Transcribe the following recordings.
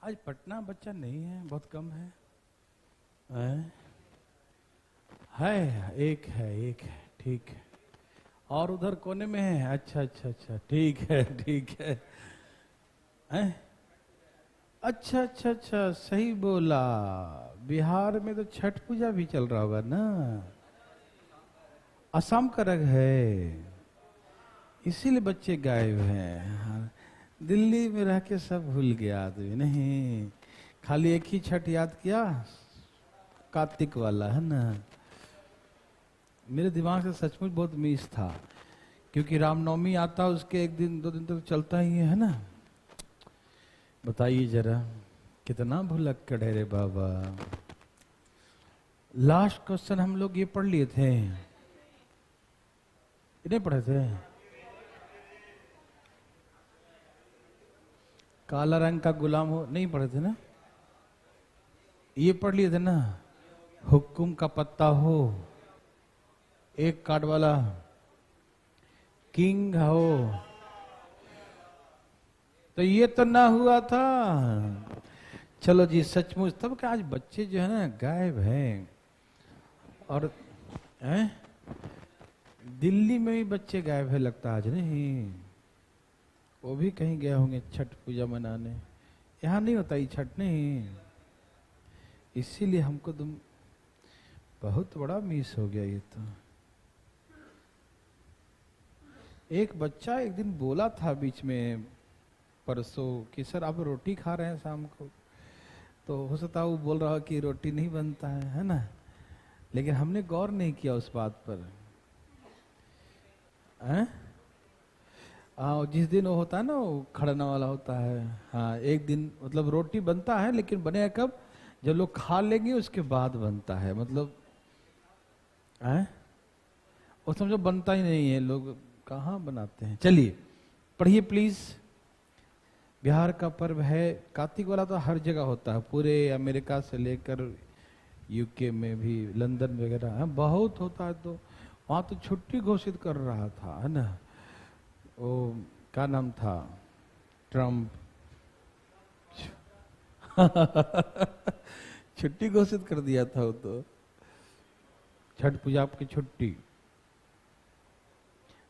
आज पटना बच्चा नहीं है, बहुत कम है। है एक है, ठीक है। और उधर कोने में है। अच्छा अच्छा अच्छा, ठीक है ठीक है। हैं? अच्छा अच्छा अच्छा, सही बोला। बिहार में तो छठ पूजा भी चल रहा होगा ना। असम का रंग है, इसीलिए बच्चे गायब हैं। हाँ, दिल्ली में रह के सब भूल गया आदमी। नहीं, खाली एक ही छठ याद किया, कार्तिक वाला, है ना। मेरे दिमाग से सचमुच बहुत मिस था, क्योंकि रामनवमी आता उसके एक दिन दो दिन तक तो चलता ही है ना। बताइए जरा, कितना भुलक्कड़ है रे बाबा। लास्ट क्वेश्चन हम लोग ये पढ़ लिए थे, इन्हें पढ़े थे। काला रंग का गुलाम हो, नहीं पढ़े थे ना। ये पढ़ लिए थे ना, हुक्म का पत्ता हो, एक कार्ड वाला किंग हो। तो ये तो ना हुआ था। चलो जी, सचमुच तब का आज बच्चे जो है ना गायब हैं। और हैं? दिल्ली में भी बच्चे गायब है लगता आज। नहीं, वो भी कहीं गए होंगे छठ पूजा मनाने। यहाँ नहीं होता ये छठ, नहीं। इसीलिए हमको तुम बहुत बड़ा मिस हो गया ये तो। एक बच्चा एक दिन बोला था बीच में परसों कि सर आप रोटी खा रहे हैं शाम को, तो हो सकता है वो बोल रहा हो कि रोटी नहीं बनता है ना। लेकिन हमने गौर नहीं किया उस बात पर। हैं? जिस दिन वो होता है ना, वो खड़ना वाला होता है। हाँ, एक दिन मतलब रोटी बनता है, लेकिन बनेगा कब? जब लोग खा लेंगे उसके बाद बनता है। मतलब हैं? वो समझो बनता ही नहीं है, लोग कहाँ बनाते हैं। चलिए पढ़िए प्लीज। बिहार का पर्व है कार्तिक वाला, तो हर जगह होता है, पूरे अमेरिका से लेकर यूके में भी, लंदन वगैरह है, बहुत होता है। तो वहाँ तो छुट्टी घोषित कर रहा था, है ना। वो क्या नाम था, ट्रम्प। छुट्टी घोषित कर दिया था वो तो, छठ पूजा की छुट्टी।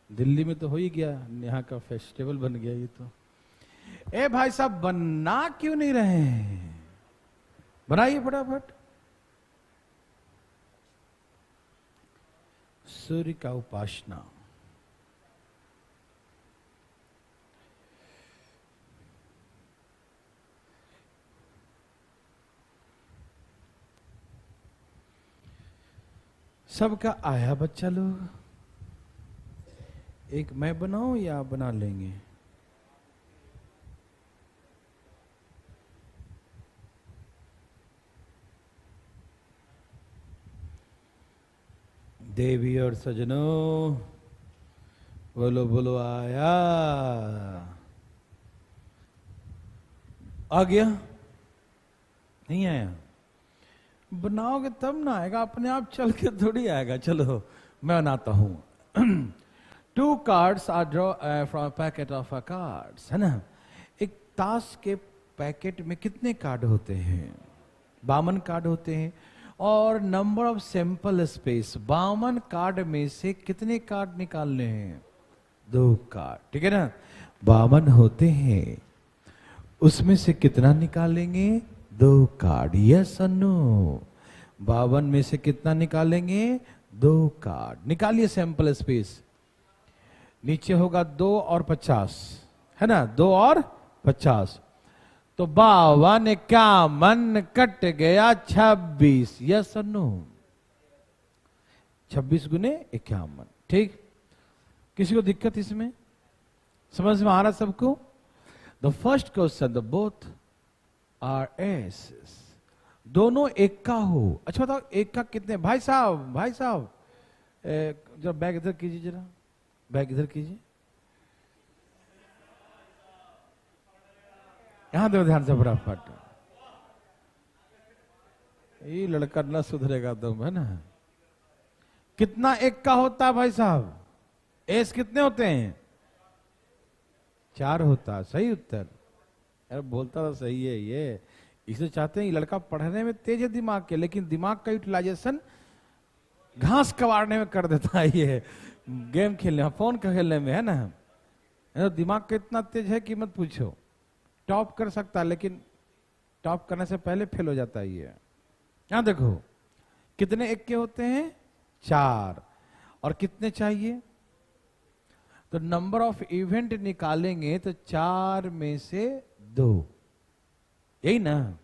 दिल्ली में तो हो ही गया, यहाँ का फेस्टिवल बन गया ये तो। ए भाई साहब, बनना क्यों नहीं रहे हैं? बनाइए फटाफट। सूर्य का उपासना। सबका आया बच्चा लोग? एक मैं बनाऊं या बना लेंगे? देवी और सजनों, बोलो बोलो, आया आ गया? नहीं आया? बनाओगे तब ना आएगा, अपने आप चल के थोड़ी आएगा। चलो मैं बनाता हूं। 2 cards are draw from packet of cards, है ना। एक ताश के पैकेट में कितने कार्ड होते हैं? 52 कार्ड होते हैं। और number of sample space, 52 card में से कितने कार्ड निकालने हैं? 2 कार्ड, ठीक है ना। 52 होते हैं, उसमें से कितना निकालेंगे? 2 कार्ड। यस और नो? 52 में से कितना निकालेंगे? 2 कार्ड। निकालिए सैंपल स्पेस। नीचे होगा 2 और 50, है ना। 2 और 50, तो 52 51 कट गया 26। यस और नो? 26 गुने 51, ठीक। किसी को दिक्कत इसमें? समझ में आ रहा सबको? The first question, the both R S, दोनों एक का हो। अच्छा बताओ, एक का कितने? भाई साहब, भाई साहब, जरा बैग इधर कीजिए, जरा बैग इधर कीजिए। यहां देखो ध्यान से फटाफट। ये लड़का न सुधरेगा तुम, है ना। कितना एक का होता है भाई साहब? एस कितने होते हैं? 4 होता है, सही उत्तर। अरे बोलता तो सही है ये, इसे चाहते हैं लड़का पढ़ने में तेज है दिमाग के, लेकिन दिमाग का यूटिलाइजेशन घास कबाड़ने में कर देता है, ये गेम खेलने में, फोन खेलने में, है ना। तो दिमाग का इतना तेज है कि मत पूछो। टॉप कर सकता है, लेकिन टॉप करने से पहले फेल हो जाता है ये। यहां देखो कितने एक के होते हैं, 4, और कितने चाहिए, तो नंबर ऑफ इवेंट निकालेंगे तो 4 में से 2, यही ना,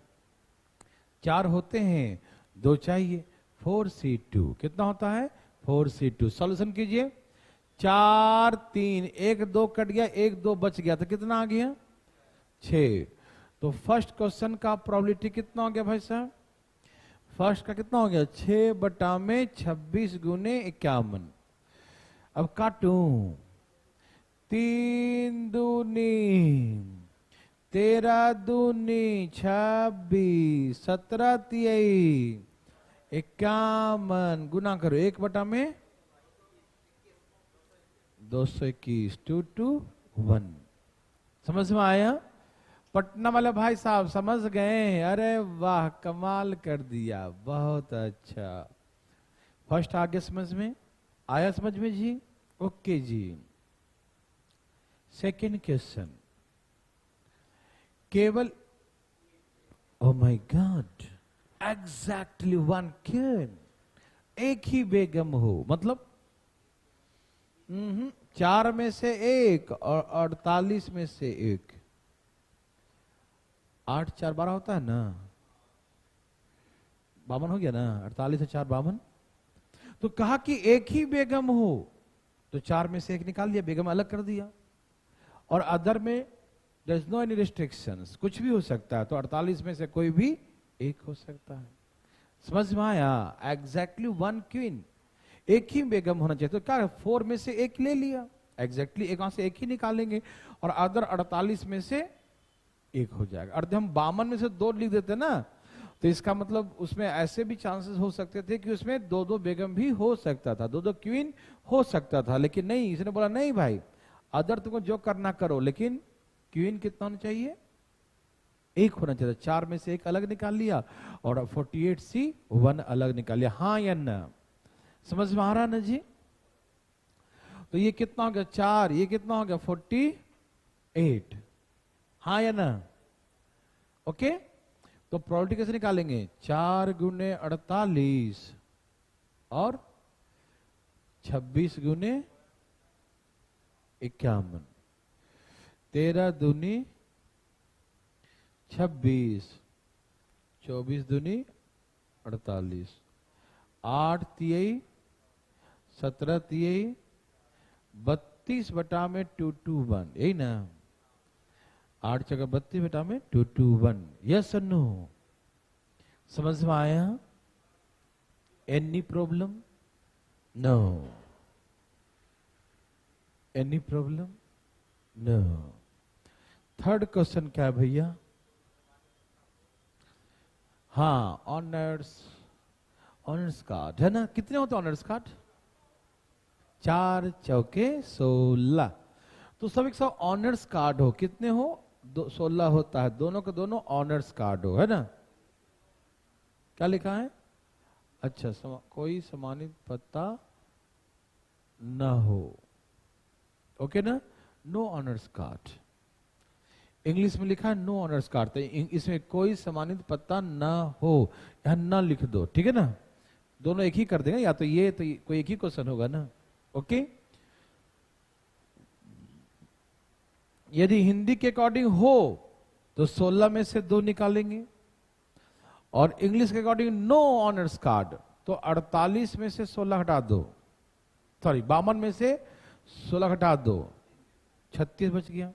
4 होते हैं, 2 चाहिए, 4C2 कितना होता है, 4C2। सॉल्यूशन कीजिए, 4 3, 1 2 कट गया, 1 2 बच गया, तो कितना आ गया, 6। तो फर्स्ट क्वेश्चन का प्रोबेबिलिटी कितना हो गया भाई साहब, फर्स्ट का कितना हो गया, 6/26 गुने 51। अब काटूं, 3 दूनी 13 दूनी 26, 17 तिहाई 51, गुना करो 1/221, 2 2 1। समझ में आया। पटना वाले भाई साहब समझ गए, अरे वाह कमाल कर दिया, बहुत अच्छा। फर्स्ट आ गया समझ में, आया समझ में जी, ओके जी। सेकंड क्वेश्चन, केवल, oh my God, exactly 1 queen, एक ही बेगम हो, मतलब 4 में से 1 और 48 में से 1, 8 4 12 होता है ना, 52 हो गया ना, 48 से 4 52। तो कहा कि एक ही बेगम हो, तो 4 में से 1 निकाल दिया, बेगम अलग कर दिया। और अदर में there is no any restrictions, कुछ भी हो सकता है, तो 48 में से कोई भी एक हो सकता है। समझ में आया, एग्जैक्टली 1 क्वीन, एक ही बेगम होना चाहिए। तो क्या 4 में से 1 ले लिया, एग्जैक्टली एक वहां से 1 ही निकालेंगे, और अदर 48 में से 1 हो जाएगा। और हम 52 में से 2 लिख देते ना, तो इसका मतलब उसमें ऐसे भी चांसेस हो सकते थे कि उसमें 2 बेगम भी हो सकता था, 2 क्वीन हो सकता था, लेकिन नहीं, इसने बोला नहीं भाई, अदर तुमको जो करना करो, लेकिन क्वीन कितना होना चाहिए, 1 होना चाहिए। 4 में से 1 अलग निकाल लिया, और 48C 1 अलग निकाल लिया। हाँ या ना, समझ में आ रहा ना जी। तो ये कितना हो गया 4, ये कितना हो गया 48, हाँ या ना, ओके। तो प्रोबेबिलिटी कैसे निकालेंगे, 4 गुने 48 और 26 गुने 51, 13 दूनी 26, 24 दूनी 48, 8 तिहाई 17 तिहाई 32/221, यही ना, 8 जगह 32/221, यस और नो, समझ में आया। Any problem, no, any problem, no. Third question क्या है भैया, हाँ ऑनर्स, ऑनर्स कार्ड है ना, कितने होते ऑनर्स कार्ड, 4 चौके 16। तो सब एक साथ ऑनर्स कार्ड हो, कितने हो, 16 होता है, दोनों के दोनों ऑनर्स कार्ड हो, है ना। क्या लिखा है, अच्छा कोई सम्मानित पत्ता ना हो, ओके ना, नो ऑनर्स कार्ड। इंग्लिश में लिखा है नो ऑनर्स कार्ड, तो इसमें कोई सम्मानित पत्ता ना हो, यहां ना लिख दो, ठीक है ना, दोनों एक ही कर देंगे, या तो ये तो कोई एक ही क्वेश्चन होगा ना, ओके। यदि हिंदी के अकॉर्डिंग हो तो 16 में से 2 निकालेंगे, और इंग्लिश के अकॉर्डिंग नो ऑनर्स कार्ड, तो 48 में से 16 हटा दो, सॉरी 52 में से 16 हटा दो, 36 बच गया,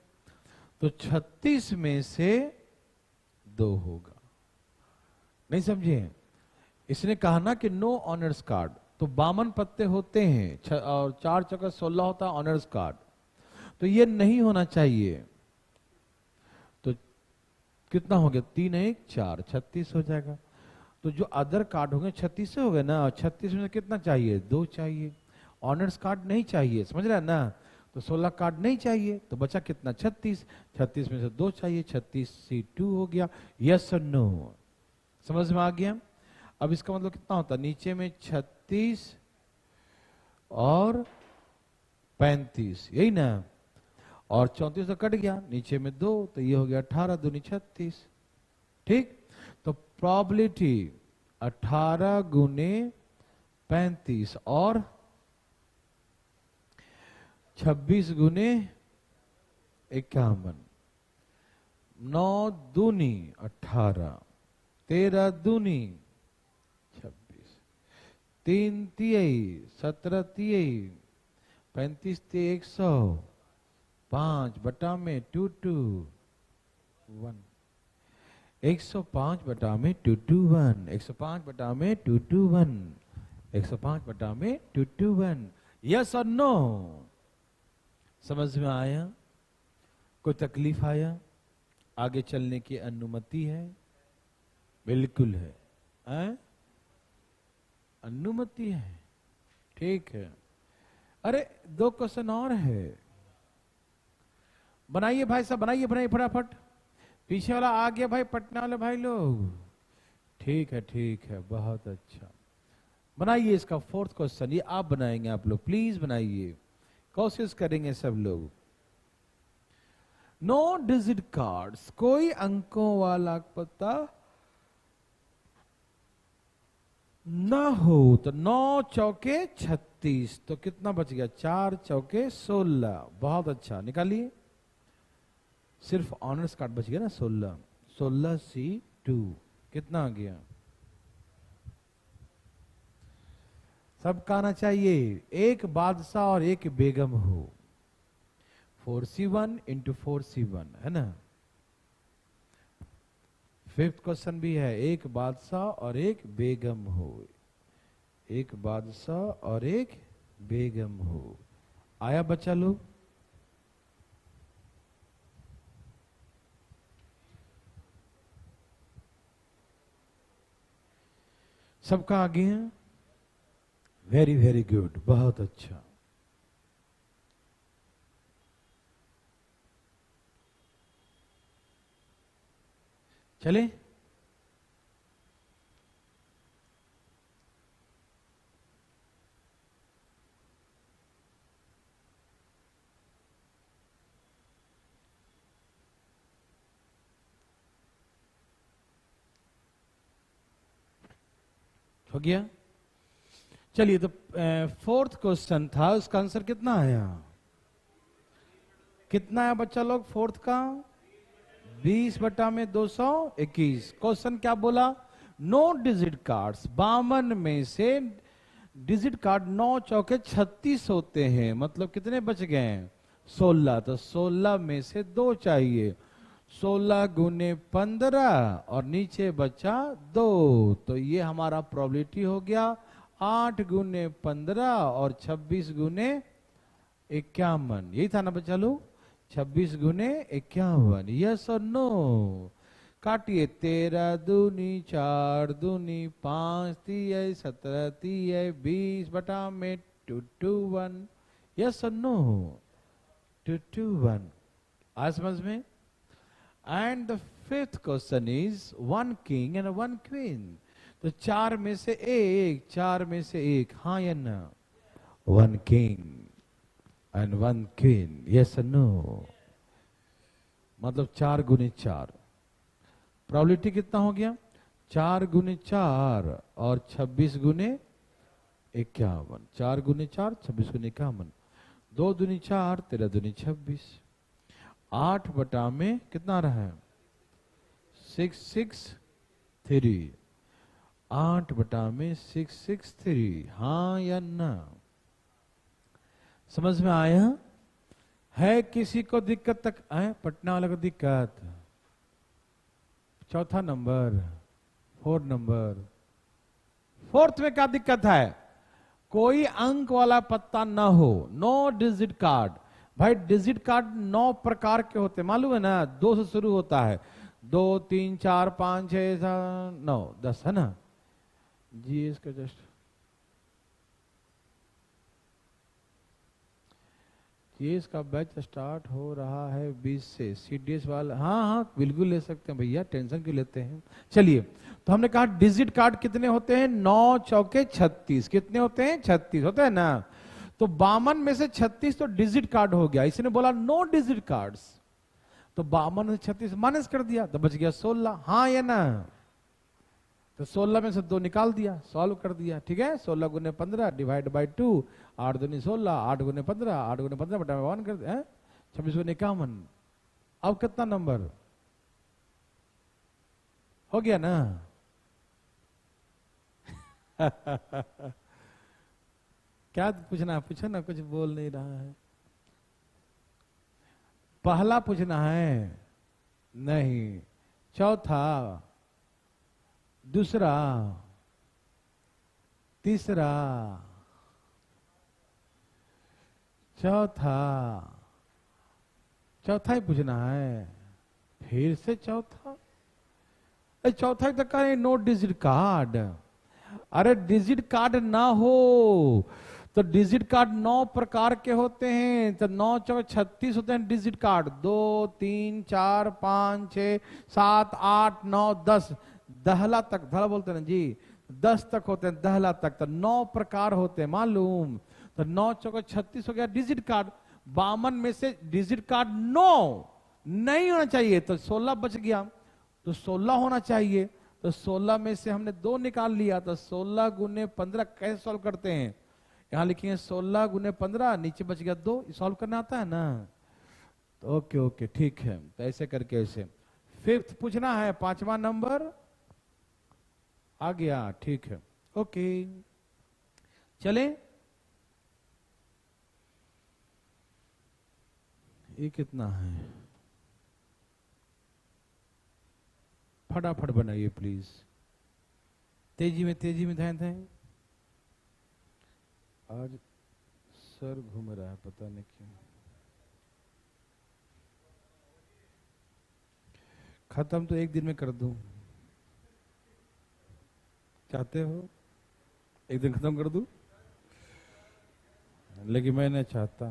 तो 36 में से 2 होगा। नहीं समझे, इसने कहा ना कि नो ऑनर्स कार्ड, तो 52 पत्ते होते हैं और 4 चौका 16 होता है ऑनर्स कार्ड, तो ये नहीं होना चाहिए। तो कितना हो गया, 3 1 4, 36 हो जाएगा। तो जो अदर कार्ड होंगे 36 हो गए ना, 36 में से कितना चाहिए, 2 चाहिए, ऑनर्स कार्ड नहीं चाहिए, समझ रहे हैं ना। तो 16 कार्ड नहीं चाहिए, तो बचा कितना? 36। 36 में से 2 चाहिए, 36C2 हो गया। यस और नो? समझ में आ गया? अब इसका मतलब कितना होता है? नीचे में 36 और 35, यही ना? और 34 तो कट गया, नीचे में 2, तो ये हो गया 18 दूनी 36। ठीक, तो प्रोबेबिलिटी 18 गुने 35 और 26 गुने 51, 9 दूनी 18, 13 दूनी 26, 3 तिहाई 17 तिहाई 35 तिहाई 100, 5 बटा में 2 2 1, 105 बटा में 2 2 1, 105 बटा में 2 2 1, 105 बटा में 2 2 1। यस और नो? समझ में आया? कोई तकलीफ आया? आगे चलने की अनुमति है? बिल्कुल है, अनुमति है। ठीक है। अरे 2 क्वेश्चन और है, बनाइए भाई साहब, बनाइए बनाइए फटाफट। पीछे वाला आ गया भाई, पटना वाले भाई लोग। ठीक है, बहुत अच्छा। बनाइए इसका 4th क्वेश्चन, ये आप बनाएंगे, आप लोग प्लीज बनाइए, कोशिश करेंगे सब लोग। नो डिजिट कार्ड्स, कोई अंकों वाला पता ना हो तो 9 चौके 36, तो कितना बच गया? 4 चौके 16। बहुत अच्छा, निकालिए। सिर्फ ऑनर्स कार्ड बच गया ना 16, 16C2 कितना आ गया? सबका आना चाहिए। एक बादशाह और एक बेगम हो, 4C1 इंटू 4C1 है ना। 5th क्वेश्चन भी है, एक बादशाह और एक बेगम हो, एक बादशाह और एक बेगम हो। आया बच्चा लोग? सबका आगे है? वेरी वेरी गुड, बहुत अच्छा। चले? हो गया? चलिए, तो 4th क्वेश्चन था, उसका आंसर कितना आया? कितना आया बच्चा लोग 4th का? 20 बटा में 221। क्वेश्चन क्या बोला? नो डिजिट कार्ड्स, 52 में से डिजिट कार्ड 9 चौके 36 होते हैं, मतलब कितने बच गए? 16। तो 16 में से 2 चाहिए, 16 गुने 15 और नीचे बचा 2, तो ये हमारा प्रोबेबिलिटी हो गया 8 गुने 15 और 26 गुने 51। यही था ना बच्चा लोग? 26 गुने 51। यस और नो? काटिए। 13 दूनी 4 दूनी 5 तिहाई 17 तिहाई 20 बटा में 2 2 1। यस और नो? 2 2 1। आज समझ में? And the 5th question is 1 king and 1 queen. तो 4 में से 1, 4 में से 1, हाँ या ना? 1 किंग एंड 1 क्वीन। यस और नो? मतलब 4 गुने 4। प्रोबेबिलिटी कितना हो गया? 4 गुने 4 और 26 गुने 51। 4 गुने 4, 26 गुने 51। 2 दूनी 4, 13 दूनी 26। 8 बटा में कितना रहा है? 663। 8 बटा में 663, हाँ या ना? समझ में आया? है किसी को दिक्कत तक है? पटना वाले को दिक्कत? 4था नंबर, 4 नंबर। 4th में क्या दिक्कत है? कोई अंक वाला पत्ता ना हो, नो डिजिट कार्ड। भाई डिजिट कार्ड 9 प्रकार के होते हैं, मालूम है ना? 2 से शुरू होता है, 2 3 4 5 6 7 9 10, है ना जी? इसका जस्ट सीडीएस का बैच स्टार्ट हो रहा है 20 से। सीडीएस वाला, हाँ हाँ बिल्कुल ले सकते हैं भैया, टेंशन क्यों लेते हैं। चलिए, तो हमने कहा डिजिट कार्ड कितने होते हैं, 9 चौके 36। कितने होते हैं, 36 होते हैं ना। तो 52 में से 36 तो डिजिट कार्ड हो गया। इसने बोला नो डिजिट कार्ड्स, तो 52 में से 36 माइनस कर दिया तो बच गया 16। हाँ या ना। तो 16 में से 2 निकाल दिया, सॉल्व कर दिया। ठीक है, 16 गुने 15 डिवाइड बाई 2, 8 दूनी 16, 8 गुने 15, 8 गुने 15 बटा 1 कर दिया, 26 गुने 51। अब कितना नंबर हो गया ना। क्या पूछना है, पूछो ना, कुछ बोल नहीं रहा है। पहला पूछना है, नहीं। चौथा, दूसरा, तीसरा, चौथा, चौथा ही पूछना है। फिर से चौथा, चौथा तक का नो डिजिट कार्ड। अरे डिजिट कार्ड ना हो तो डिजिट कार्ड 9 प्रकार के होते हैं, तो 9 चौक 36 होते हैं डिजिट कार्ड। 2 3 4 5 6 7 8 9 10, दहला तक, धड़ा बोलते हैं ना जी, 10 तक होते हैं, दहला तक। तो 9 प्रकार होते हैं मालूम। तो 9 चौक 36 हो गया डिजिट कार्ड। 52 में से डिजिट कार्ड 9 नहीं होना चाहिए, तो 16 बच गया, तो 16 होना चाहिए। तो 16 में से हमने 2 निकाल लिया, तो 16 गुने 15 कैसे सॉल्व करते हैं, यहां लिखेंगे 16 गुने 15, नीचे बच गया 2। सॉल्व करना आता है ना। तो ओके ओके ठीक है, तो ऐसे करके ऐसे। फिफ्थ पूछना है, 5वां नंबर आ गया, ठीक है ओके। चले, ये कितना है, फटाफट बनाइए प्लीज, तेजी में ध्यान दें। आज सर घूम रहा है, पता नहीं क्यों। खत्म तो एक दिन में कर दूं, चाहते हो एक दिन खत्म कर दूं, लेकिन मैं नहीं चाहता।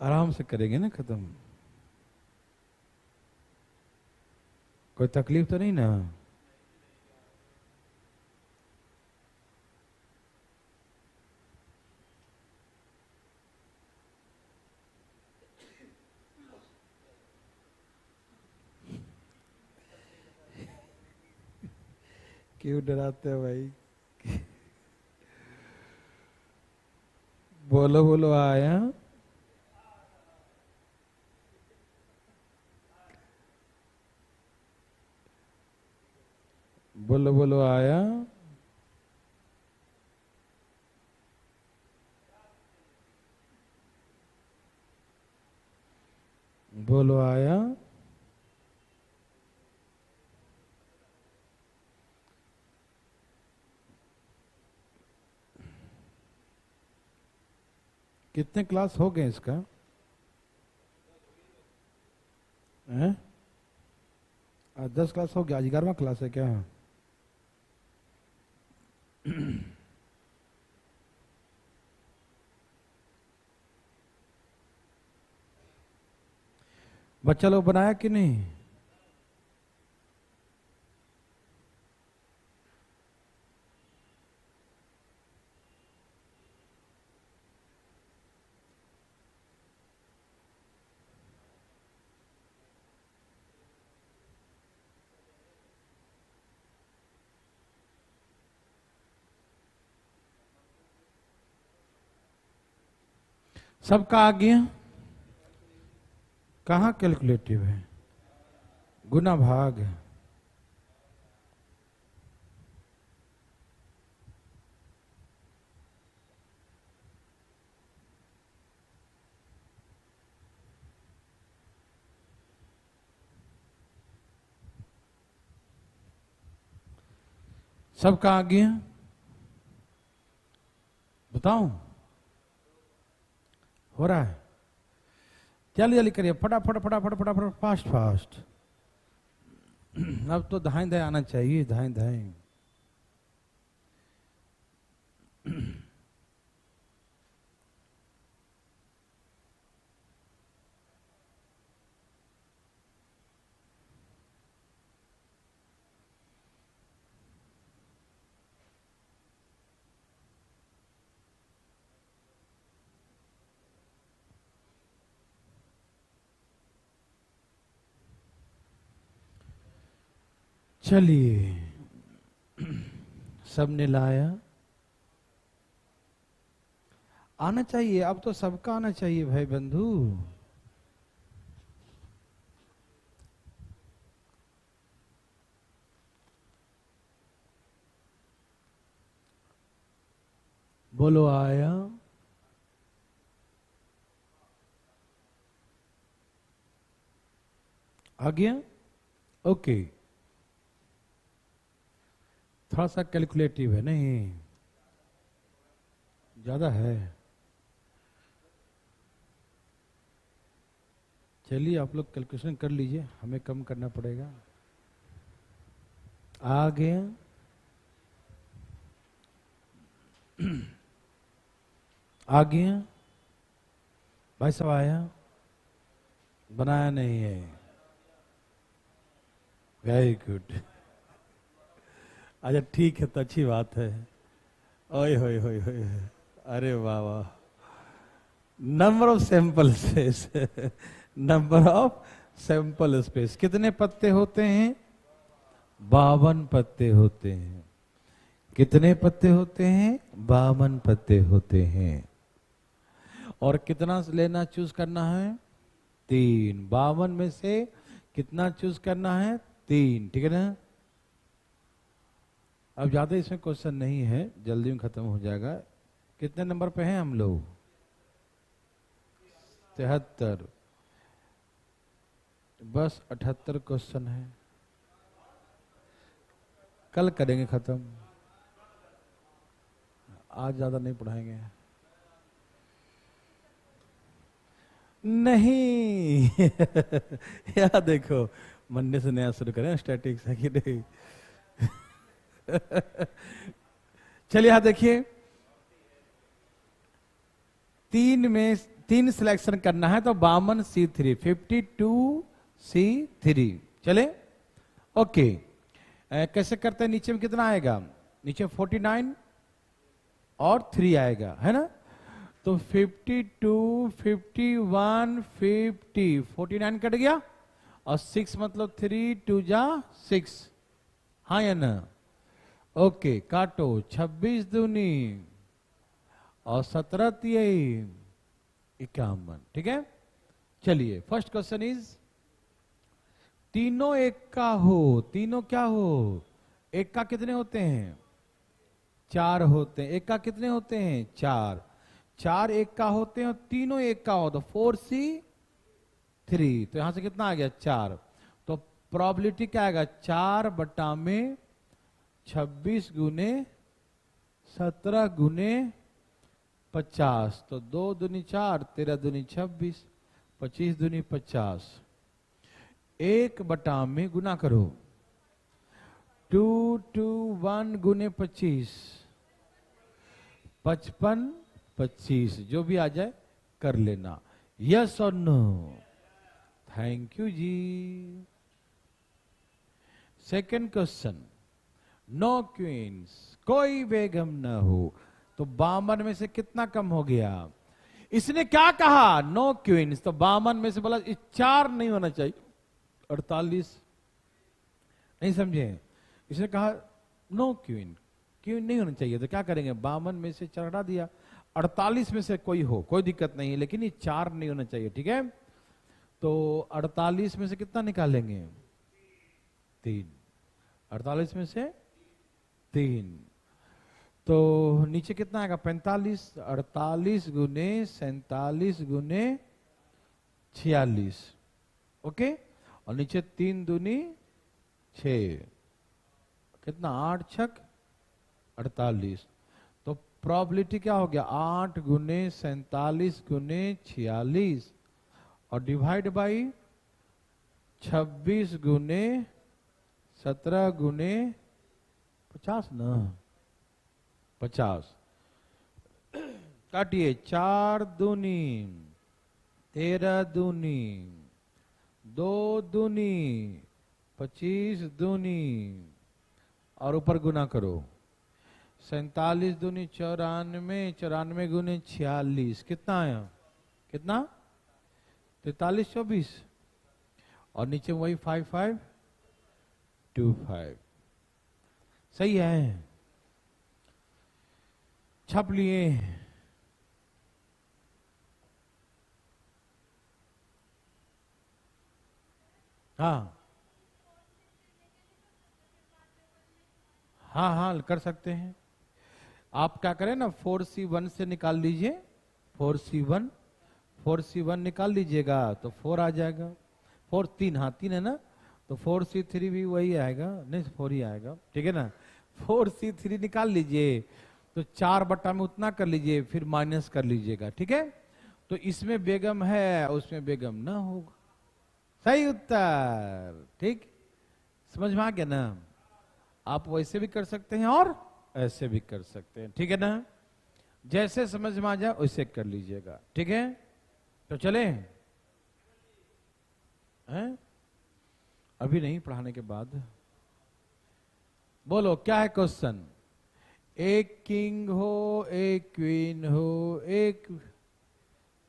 आराम से करेंगे ना खत्म, कोई तकलीफ तो नहीं ना। क्यों डराते हो भाई। बोलो बोलो आया, बोलो बोलो आया, बोलो आया। कितने क्लास हो गए इसका हैं? 10 क्लास हो गया, आज 11वां क्लास है क्या। बच्चा लोग बनाया कि नहीं। सबका आ गया। कहाँ कैलकुलेटिव है, गुना भाग है। सबका आ गया, बताऊं, हो रहा है। जल्दी जल्दी करिए, फटाफट फटाफट फटाफट, फास्ट फास्ट। अब तो धाएं धाएं आना चाहिए, धाएं धाएं। चलिए, सबने लाया, आना चाहिए, अब तो सबका आना चाहिए भाई बंधु। बोलो आया। आ गया? ओके। थोड़ा सा कैलकुलेटिव है, नहीं ज्यादा है। चलिए आप लोग कैलकुलेशन कर लीजिए, हमें कम करना पड़ेगा। आ गया? आ गया भाई? सब आया? बनाया नहीं है? Very good. अच्छा ठीक है, तो अच्छी बात है। ओए होए होए होए, अरे वाह वाह। Number of sample space, number of sample space. कितने पत्ते होते हैं? 52 पत्ते होते हैं। कितने पत्ते होते हैं? 52 पत्ते होते हैं। और कितना लेना चूज करना है? 3। 52 में से कितना चूज करना है? 3, ठीक है ना? अब ज्यादा इसमें क्वेश्चन नहीं है, जल्दी में खत्म हो जाएगा। कितने नंबर पे हैं हम लोग? 73। बस 78 क्वेश्चन है, कल करेंगे खत्म, आज ज्यादा नहीं पढ़ाएंगे। नहीं यार देखो, मंडे से नया शुरू करें, स्टैटिक्स है कि नहीं? चलिए यहां देखिए, 3 सिलेक्शन करना है, तो 52 C3, 52 C3। चले ओके। कैसे करते हैं? नीचे में कितना आएगा? नीचे 49 और 3 आएगा, है ना? तो 52, 51, 50, 49 कट गया, और 6 मतलब 3 2 जा 6, हाँ या ना? ओके, काटो। 26 दूनी और 17 तिहाई 51, ठीक है? चलिए फर्स्ट क्वेश्चन इज, तीनों एक का हो, तीनों क्या हो? एक का कितने होते हैं? 4 होते हैं। एक का कितने होते हैं? 4। 4 एक का होते हैं और तीनों एक का हो, तो 4C3। तो यहां से कितना आ गया? 4। तो प्रोबेबिलिटी क्या आएगा? 4 बटा में 26 गुने 17 गुने 50, तो 2 दूनी 4, 13 दूनी 26, 25 दूनी 50। 1 बटा में गुना करो, 2 2 1 गुने 25, 55 25, जो भी आ जाए कर लेना। यस और नो? थैंक यू जी। सेकंड क्वेश्चन, नो क्वींस, कोई बेगम न हो, तो 52 में से कितना कम हो गया? इसने क्या कहा? नो क्वींस, तो 52 में से बोला 4 नहीं होना चाहिए, 48। नहीं समझे? इसने कहा नो क्वीन, क्वीन नहीं होना चाहिए, तो क्या करेंगे? 52 में से 4 हटा दिया, 48 में से कोई हो, कोई दिक्कत नहीं है, लेकिन ये 4 नहीं होना चाहिए, ठीक है? तो 48 में से कितना निकालेंगे? 3। 48 में से 3, तो नीचे कितना आएगा? 45। 48 गुने 47 गुने 46, ओके? और नीचे 3 दूनी 6, कितना? 8 छक 48। तो प्रोबेबिलिटी क्या हो गया? 8 गुने 47 गुने 46 और डिवाइड बाई 26 गुने 17 गुने 50 ना, 50। काटिए, 4 दूनी 13 दूनी, 2 दूनी 25 दूनी, और ऊपर गुना करो, 47 दूनी 94, 94 गुने 46, कितना आया? कितना? 43 24, और नीचे वही 5 5 25। सही है, छप लिए। हाँ हाँ हाँ, कर सकते हैं। आप क्या करें ना, 4C1 से निकाल लीजिए। 4C1, 4C1 निकाल लीजिएगा तो 4 आ जाएगा। 4 3, हाँ 3 है ना, तो 4C3 भी वही आएगा, नहीं 4 ही आएगा, ठीक है ना। 4C3 निकाल लीजिए तो 4 बटा में उतना कर लीजिए, फिर माइनस कर लीजिएगा, ठीक है। तो इसमें बेगम है, उसमें बेगम ना होगा। सही उत्तर, ठीक। समझ में आ गया ना। आप वैसे भी कर सकते हैं और ऐसे भी कर सकते हैं, ठीक है ना। जैसे समझ में आ जाए वैसे कर लीजिएगा, ठीक है। तो चले हैं, अभी नहीं, पढ़ाने के बाद। बोलो क्या है क्वेश्चन। एक किंग हो, एक क्वीन हो, एक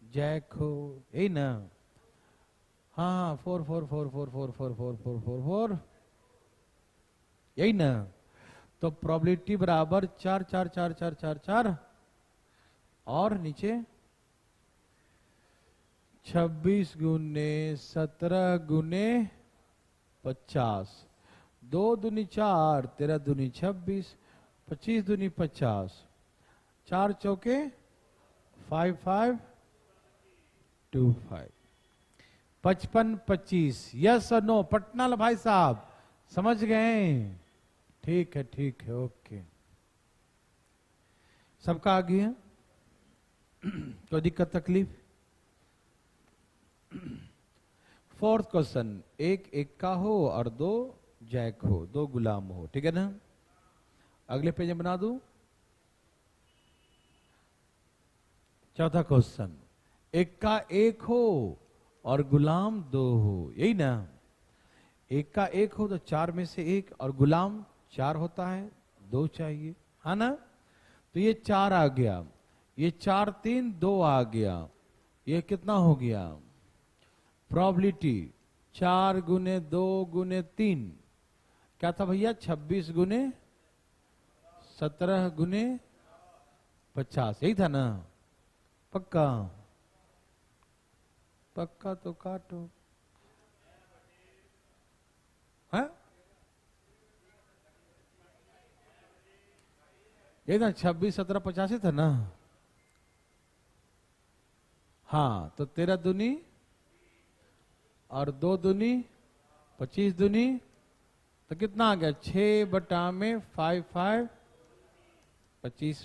जैक हो, यही ना। हाँ, 4 4 4 4 4 4 4 4 4 4, यही ना। तो प्रोबेबिलिटी बराबर 4 4 4 4 4 4, और नीचे 26 गुने 17 गुने 50, 2 दूनी 4, 13 दूनी 26, 25 दूनी 50, 4 चौके 5 5 2 5, 55 25। यस और नो, पटना भाई साहब समझ गए। ठीक है, ठीक है, ओके। सबका आ गया, कोई दिक्कत तकलीफ। 4th क्वेश्चन, एक एक्का हो और 2 जैक हो, 2 गुलाम हो, ठीक है ना। अगले पेज में बना दूं। 4था क्वेश्चन, एक्का 1 हो और गुलाम 2 हो, यही ना। एक्का 1 हो तो 4 में से 1, और गुलाम 4 होता है, 2 चाहिए, है ना। तो ये 4 आ गया, ये 4 3 2 आ गया, ये कितना हो गया। प्रोबेबिलिटी 4 गुने 2 गुने 3, क्या था भैया, 26 गुने 17 गुने 50, यही था ना। पक्का, पक्का तो काटो। है ये ना, 26 17 50 ही था ना। हाँ, तो 13 दूनी और 2 दूनी 25 दूनी, तो कितना आ गया, 6 बटा में 5 5 25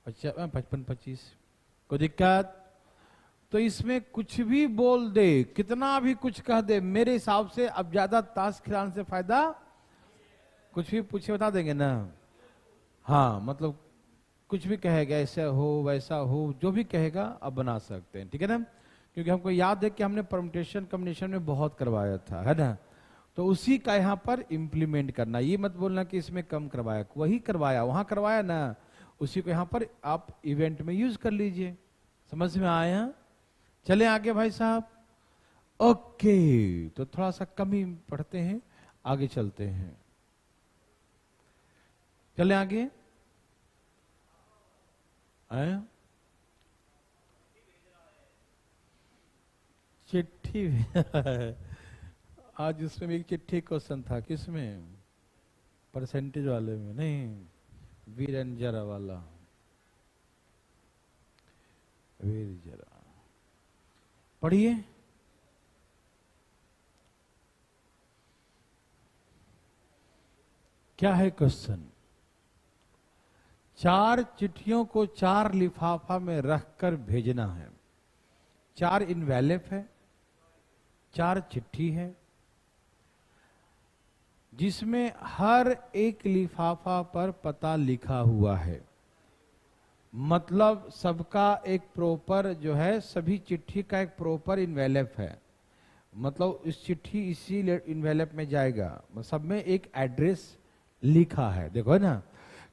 55 25। कोई दिक्कत। तो इसमें कुछ भी बोल दे, कितना भी कुछ कह दे, मेरे हिसाब से अब ज्यादा ताश खिलाने से फायदा, कुछ भी पूछे बता देंगे ना। हाँ, मतलब कुछ भी कहेगा, ऐसा हो वैसा हो, जो भी कहेगा अब बना सकते हैं, ठीक है ना। क्योंकि हमको याद है कि हमने परम्यूटेशन कॉम्बिनेशन में बहुत करवाया था, है ना। तो उसी का यहाँ पर इम्प्लीमेंट करना, ये मत बोलना कि इसमें कम करवाया, वही करवाया, वहां करवाया ना, उसी को यहाँ पर आप इवेंट में यूज कर लीजिए। समझ में आया। चले आगे भाई साहब। ओके, तो थोड़ा सा कम ही पढ़ते हैं, आगे चलते हैं। चले आगे। आया चिट्ठी आज उसमें एक चिट्ठी क्वेश्चन था, किसमें, परसेंटेज वाले में नहीं, वीरंजरा वाला, वीरजरा पढ़िए। क्या है क्वेश्चन। 4 चिट्ठियों को 4 लिफाफा में रखकर भेजना है। 4 इनवेलप है, 4 चिट्ठी है, जिसमें हर एक लिफाफा पर पता लिखा हुआ है। मतलब सबका एक प्रॉपर जो है, सभी चिट्ठी का एक प्रॉपर इनवेलप है। मतलब इस चिट्ठी इसी इनवेलप में जाएगा, सब में एक एड्रेस लिखा है, देखो है ना,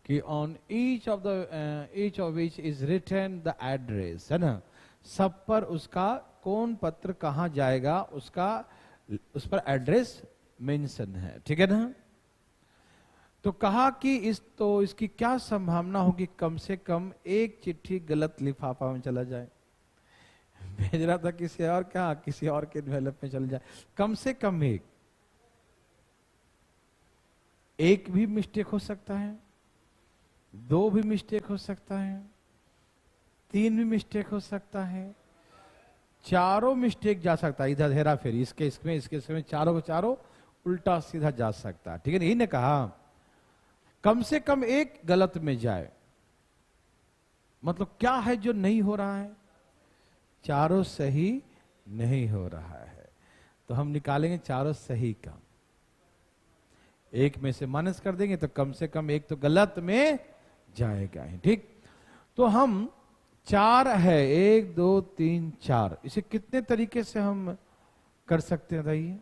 कि on each of which is written the address, है ना। सब पर उसका कौन पत्र कहाँ जाएगा, उसका उस पर एड्रेस मेंशन है, ठीक है ना। तो कहा कि इसकी क्या संभावना होगी, कम से कम एक चिट्ठी गलत लिफाफा में चला जाए। भेज रहा था किसी और का, किसी और के एनवेलप में चल जाए, कम से कम एक भी मिस्टेक हो सकता है, 2 भी मिस्टेक हो सकता है, 3 भी मिस्टेक हो सकता है, 4 मिस्टेक जा सकता है, इधर हेरा फेरी, इसके इसमें चारों को चारों उल्टा सीधा जा सकता है, ठीक है ना। यही ने कहा कम से कम एक गलत में जाए, मतलब क्या है जो नहीं हो रहा है, चारों सही नहीं हो रहा है, तो हम निकालेंगे चारों सही का, एक में से माइनस कर देंगे तो कम से कम एक तो गलत में जाएगा ही, ठीक। तो हम 4 है, 1 2 3 4, इसे कितने तरीके से हम कर सकते हैं बताइए,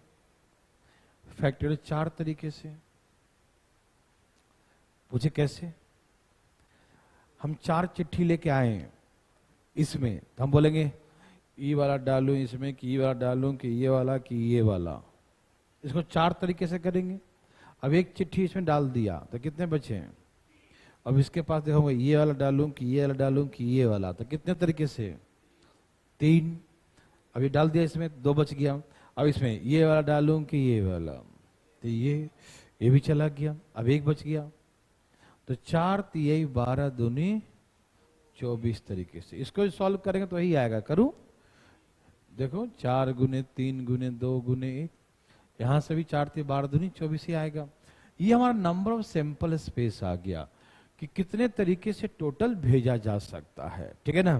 फैक्टोरियल 4 तरीके से। पूछे कैसे, हम 4 चिट्ठी लेके आए इसमें, तो हम बोलेंगे ये वाला डालूं इसमें, कि ये वाला डालूं, कि ये वाला, कि ये वाला, इसको 4 तरीके से करेंगे। अब एक चिट्ठी इसमें डाल दिया तो कितने बचे हैं, अब इसके पास देखोगे ये वाला डालूं, कि ये वाला डालूं, कि ये वाला, तो कितने तरीके से 3। अब ये डाल दिया इसमें, 2 बच गया। अब इसमें ये वाला डालूं कि ये वाला, तो ये भी चला गया, अब 1 बच गया। तो 4 3 12 दूनी 24 तरीके से इसको सॉल्व करेंगे तो वही आएगा। करूं, देखो 4 गुने 3 गुने 2 गुने 1, यहां से भी 4 3 12 दूनी 24 ही आएगा। ये हमारा नंबर ऑफ सैंपल स्पेस आ गया कि कितने तरीके से टोटल भेजा जा सकता है, ठीक है ना।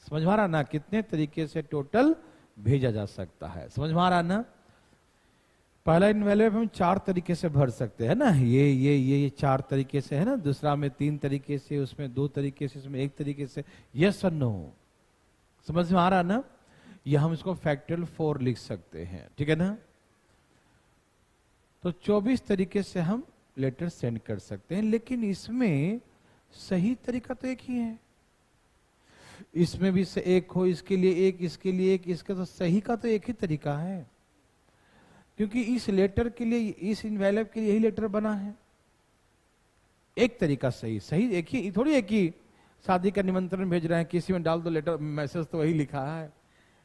समझ में आ रहा ना, कितने तरीके से टोटल भेजा जा सकता है, समझ में आ रहा ना। पहला इनवेलप हम 4 तरीके से भर सकते हैं ना, ये 4 तरीके से है ना, दूसरा में 3 तरीके से, उसमें 2 तरीके से, उसमें 1 तरीके से, यस और नो, समझ में आ रहा ना। ये हम इसको फैक्टोरियल 4 लिख सकते हैं, ठीक है ना। तो 24 तरीके से हम लेटर सेंड कर सकते हैं, लेकिन इसमें सही तरीका तो एक ही है। इसमें भी से एक हो, इसके लिए एक, इसके लिए एक, इसका तो सही का तो एक ही तरीका है, क्योंकि इस लेटर के लिए, इस इनवेलप के लिए यही लेटर बना है। एक तरीका सही, सही एक ही, थोड़ी एक ही शादी का निमंत्रण भेज रहे हैं, किसी में डाल दो लेटर, मैसेज तो वही लिखा है,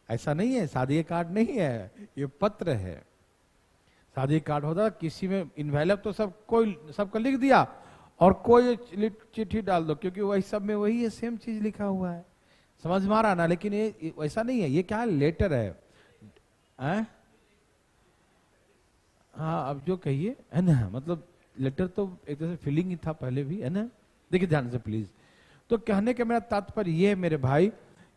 ऐसा नहीं है। शादी का कार्ड नहीं है, ये पत्र है। शादी कार्ड होता किसी में इनवेलप तो सबको लिख दिया और कोई चिट्ठी डाल दो, क्योंकि वही सब में वही है, सेम चीज लिखा हुआ है, समझ में आ रहा ना। लेकिन ये वैसा नहीं है, ये क्या है, लेटर है। हाँ, अब जो कहिए है ना, मतलब लेटर तो एक तरह से फीलिंग ही था पहले भी, है ना। देखिए ध्यान से प्लीज। तो कहने का मेरा तात्पर्य ये है मेरे भाई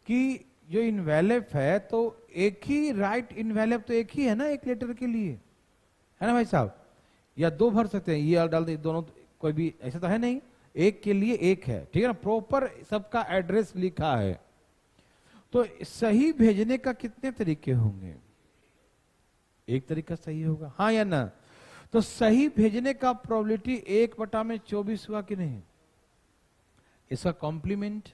कि जो इनवेलप है तो एक ही राइट इनवेलप तो एक ही है ना, एक लेटर के लिए, है ना भाई साहब। या 2 भर सकते हैं, ये डाल दे दोनों, कोई भी ऐसा तो है नहीं, एक के लिए एक है, ठीक है ना। प्रॉपर सबका एड्रेस लिखा है। तो सही भेजने का कितने तरीके होंगे, एक तरीका सही होगा, हाँ या ना। तो सही भेजने का प्रोबेबिलिटी 1/24 हुआ कि नहीं। इसका कॉम्प्लीमेंट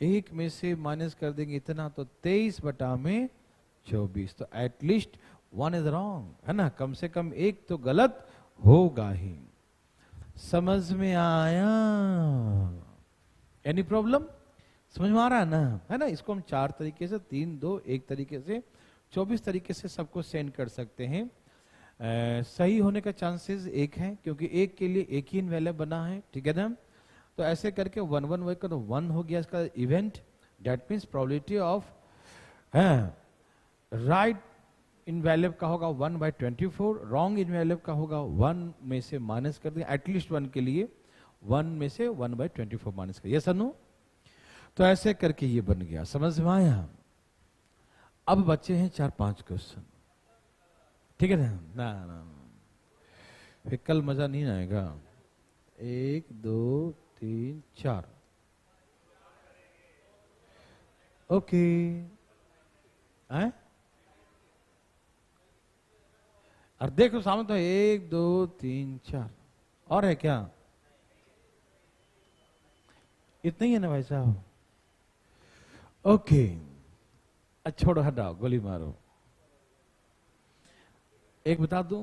1 में से माइनस कर देंगे इतना, तो 23/24। तो एटलीस्ट 1 इज रॉन्ग, है ना, कम से कम एक तो गलत होगा ही। समझ में आया, एनी प्रॉब्लम, समझ में आ रहा है ना, है ना। इसको हम 4 तरीके से, 3 2 1 तरीके से 24 तरीके से सबको सेंड कर सकते हैं। सही होने का चांसेस 1 है, क्योंकि एक के लिए एक ही इनवेलप बना है, ठीक है ना। तो ऐसे करके 1 1 1 का तो 1 हो गया इसका event, that means probability of right envelope का होगा 1/24, रॉन्ग इनवेलप का होगा 1 में से माइनस कर देंगे, एटलीस्ट 1 के लिए 1 में से 1/24 माइनस कर, यस अनु। तो ऐसे करके ये बन गया, समझ में आया। अब बच्चे हैं 4-5 क्वेश्चन, ठीक है ना। फिर कल मजा नहीं आएगा। 1 2 3 4, ओके। और देखो सामने तो 1 2 3 4 और है क्या, इतना ही है ना भाई साहब। ओके, छोड़ो हटाओ, गोली मारो। एक बता दूं,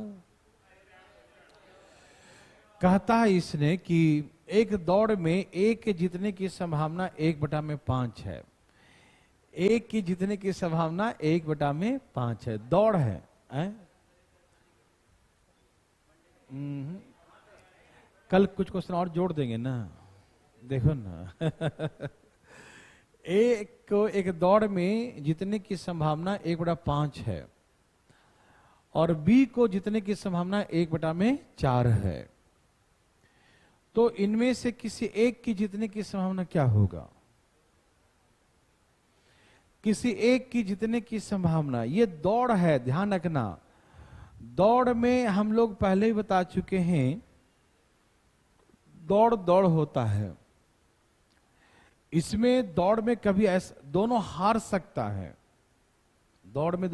कहता है इसने कि एक दौड़ में एक के जीतने की संभावना 1/5 है। एक की जीतने की संभावना 1/5 है। दौड़ है, कल कुछ क्वेश्चन और जोड़ देंगे ना, देखो ना। एक दौड़ में जीतने की संभावना 1/5 है और बी को जीतने की संभावना 1/4 है। तो इनमें से किसी एक की जीतने की संभावना क्या होगा? किसी एक की जीतने की संभावना, ये दौड़ है, ध्यान रखना। दौड़ में हम लोग पहले ही बता चुके हैं, दौड़ दौड़ होता है। इसमें दौड़ में कभी ऐसा दोनों हार सकता है। दौड़ में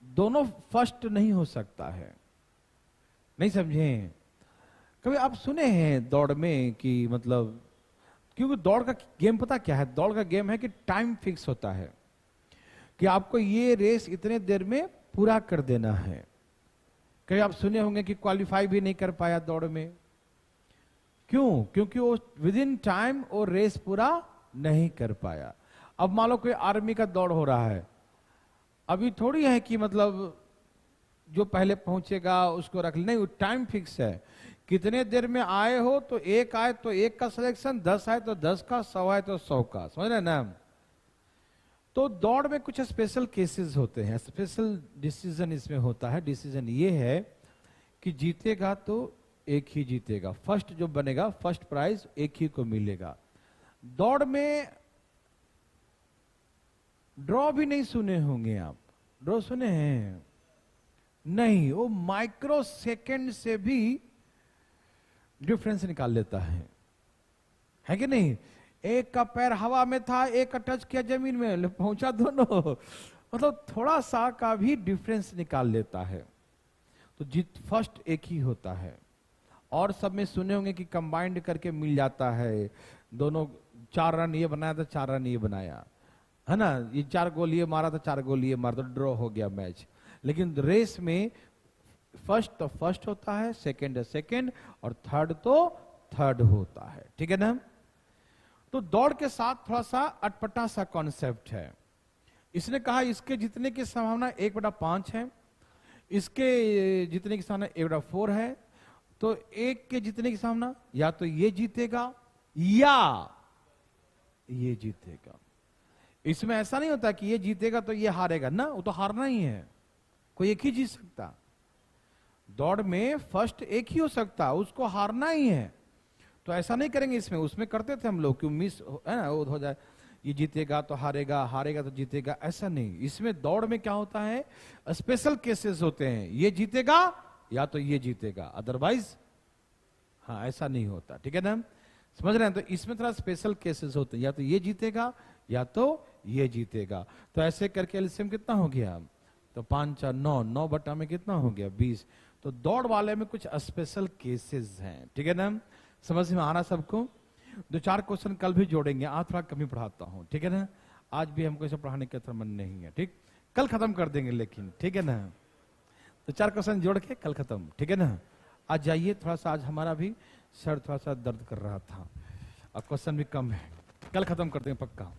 दोनों फर्स्ट नहीं हो सकता है। नहीं समझे? कभी आप सुने हैं दौड़ में कि मतलब, क्योंकि दौड़ का गेम पता क्या है? दौड़ का गेम है कि टाइम फिक्स होता है कि आपको ये रेस इतने देर में पूरा कर देना है। कभी आप सुने होंगे कि क्वालिफाई भी नहीं कर पाया दौड़ में। क्यों? क्योंकि वो विद इन टाइम वो रेस पूरा नहीं कर पाया। अब मान लो कोई आर्मी का दौड़ हो रहा है, अभी थोड़ी है कि मतलब जो पहले पहुंचेगा उसको रख ले, नहीं, वो टाइम फिक्स है। कितने देर में आए हो तो एक आए तो एक का सिलेक्शन, 10 आए तो 10 का, 100 आए तो 100 का, समझ रहे ना? तो दौड़ में कुछ स्पेशल केसेस होते हैं, स्पेशल डिसीजन इसमें होता है। डिसीजन ये है कि जीतेगा तो एक ही जीतेगा, फर्स्ट जो बनेगा, फर्स्ट प्राइज एक ही को मिलेगा। दौड़ में ड्रॉ भी नहीं सुने होंगे आप। ड्रॉ सुने हैं? नहीं, वो माइक्रो सेकेंड से भी डिफरेंस निकाल लेता है कि नहीं? एक का पैर हवा में था, एक का टच किया जमीन में, पहुंचा दोनों। मतलब थोड़ा सा का भी डिफरेंस निकाल लेता है। तो जीत फर्स्ट एक ही होता है। और सब में सुने होंगे कि कंबाइंड करके मिल जाता है, दोनों 4 रन ये बनाया था, 4 रन ये बनाया, है ना? ये 4 गोल ये मारा था, 4 गोल ये मारा, तो ड्रॉ हो गया मैच। लेकिन रेस में फर्स्ट तो फर्स्ट होता है, सेकंड है सेकंड, और थर्ड तो थर्ड होता है। ठीक है ना? तो दौड़ के साथ थोड़ा सा अटपटा सा कॉन्सेप्ट है। इसने कहा इसके जीतने की संभावना 1/5 है, इसके जीतने की संभावना 1/4 है। तो एक के जीतने की संभावना या तो ये जीतेगा या ये जीतेगा। इसमें ऐसा नहीं होता कि ये जीतेगा तो ये हारेगा ना, वो तो हारना ही है, कोई एक ही जीत सकता। दौड़ में फर्स्ट एक ही हो सकता, उसको हारना ही है। तो ऐसा नहीं करेंगे इसमें, उसमें करते थे हम लोग, क्यों मिस है ना, वो हो जाए, ये जीतेगा तो हारेगा, हारेगा तो जीतेगा, ऐसा नहीं। इसमें दौड़ में क्या होता है, स्पेशल केसेस होते हैं, ये जीतेगा या तो ये जीतेगा, अदरवाइज हाँ ऐसा नहीं होता। ठीक है ना? समझ रहे हैं? तो इसमें थोड़ा स्पेशल केसेस होते हैं, या तो ये जीतेगा या तो ये जीतेगा। तो ऐसे करके एलसीएम कितना हो गया? तो 5 4 9, 9 बटा में कितना हो गया? 20। तो दौड़ वाले में कुछ स्पेशल केसेस हैं। ठीक है ना? समझ में आ रहा सबको? 2-4 क्वेश्चन कल भी जोड़ेंगे, आज थोड़ा कमी पढ़ाता हूं। ठीक है ना? आज भी हमको इसे पढ़ाने का मन नहीं है। ठीक, कल खत्म कर देंगे लेकिन। ठीक है ना? तो 4 क्वेश्चन जोड़ के कल खत्म। ठीक है ना? आज जाइए, थोड़ा सा आज हमारा भी सर थोड़ा सा दर्द कर रहा था और क्वेश्चन भी कम है, कल खत्म कर देंगे पक्का।